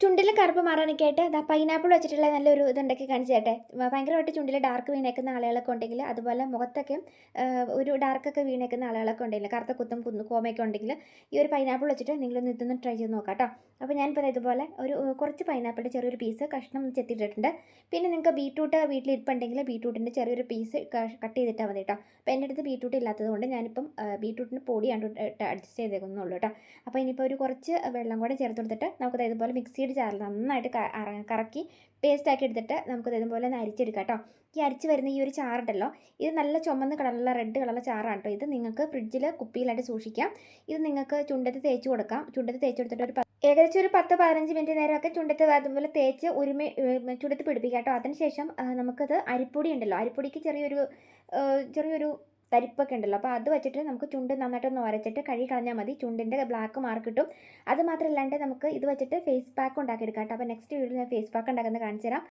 ചുണ്ടിലെ കറുപ്പ് മാറാനൊക്കെ ആയിട്ട് പൈനാപ്പിൾ വെച്ചിട്ടുള്ള നല്ലൊരു ഇതുണ്ടാക്കി കാണിച്ചു തരട്ടെ. ഭയങ്കരമായിട്ട് ചുണ്ടിൽ ഡാർക്ക് വീണേക്കുന്ന ആളുകളൊക്കെ ഉണ്ടെങ്കിൽ, അതുപോലെ മുഖത്തൊക്കെ ഒരു ഡാർക്കൊക്കെ വീണേക്കുന്ന ആളുകളൊക്കെ ഉണ്ടെങ്കിൽ, കറുത്ത കുത്തും കോമയൊക്കെ ഉണ്ടെങ്കിൽ ഈ ഒരു പൈനാപ്പിൾ വെച്ചിട്ട് നിങ്ങളൊന്ന് ഇതൊന്ന് ട്രൈ ചെയ്ത് നോക്കാം കേട്ടോ. അപ്പോൾ ഞാനിപ്പോൾ ഇതുപോലെ ഒരു കുറച്ച് പൈനാപ്പിളിൻ്റെ ചെറിയൊരു പീസ് കഷ്ണം ചെത്തിയിട്ടിട്ടുണ്ട്. പിന്നെ നിങ്ങൾക്ക് ബീട്രൂട്ട് വീട്ടിലിരിപ്പുണ്ടെങ്കിൽ ബീട്രൂട്ടിൻ്റെ ചെറിയൊരു പീസ് കട്ട് ചെയ്തിട്ടാൽ മതി കേട്ടോ. അപ്പോൾ എൻ്റെ അടുത്ത് ബീട്രൂട്ട് ഇല്ലാത്തത് കൊണ്ട് ഞാനിപ്പം ബീട്രൂട്ടിൻ്റെ പൊടിയാണ് അഡ്ജസ്റ്റ് ചെയ്തേക്കുന്നുള്ളൂ കേട്ടോ. അപ്പോൾ ഇനിയിപ്പോൾ ഒരു കുറച്ച് വെള്ളം കൂടെ ചേർത്ത് കൊടുത്തിട്ട് നമുക്കത് ഇതുപോലെ മിക്സിയുടെ ജാറിൽ നന്നായിട്ട് കറക്കി പേസ്റ്റാക്കി എടുത്തിട്ട് നമുക്കത് ഇതുപോലെ ഒന്ന് അരിച്ചെടുക്കാം കേട്ടോ. ഈ അരിച്ച് വരുന്ന ഈ ഒരു ചാറുണ്ടല്ലോ, ഇത് നല്ല ചുമന്ന കളറുള്ള റെഡ് കളറുള്ള ചാറാണ് കേട്ടോ. ഇത് നിങ്ങൾക്ക് ഫ്രിഡ്ജിൽ കുപ്പിയിലായിട്ട് സൂക്ഷിക്കാം. ഇത് നിങ്ങൾക്ക് ചുണ്ടത്ത് തേച്ച് കൊടുക്കാം. ചുണ്ടത്ത് തേച്ച് കൊടുത്തിട്ട് ഏകദേശം ഒരു 10-15 മിനിറ്റ് നേരമൊക്കെ ചുണ്ടത്ത് അതുപോലെ തേച്ച് ചുണ്ടത്ത് പിടിപ്പിക്കാം കേട്ടോ. അതിനുശേഷം നമുക്കത് അരിപ്പൊടി ഉണ്ടല്ലോ, അരിപ്പൊടിക്ക് ചെറിയൊരു തരിപ്പൊക്കെ ഉണ്ടല്ലോ, അപ്പോൾ അത് വെച്ചിട്ട് നമുക്ക് ചുണ്ട് നന്നായിട്ടൊന്ന് ഉരച്ചിട്ട് കഴുകി കളഞ്ഞാൽ മതി. ചുണ്ടിൻ്റെ ബ്ലാക്ക് മാർക്ക് കിട്ടും. അത് മാത്രമല്ലാണ്ട് നമുക്ക് ഇത് വെച്ചിട്ട് ഫേസ് പാക്ക് ഉണ്ടാക്കിയെടുക്കാം കേട്ടോ. അപ്പോൾ നെക്സ്റ്റ് വീഡിയോയിൽ ഞാൻ ഫേസ് പാക്ക് ഉണ്ടാക്കുന്നത് കാണിച്ചു തരാം.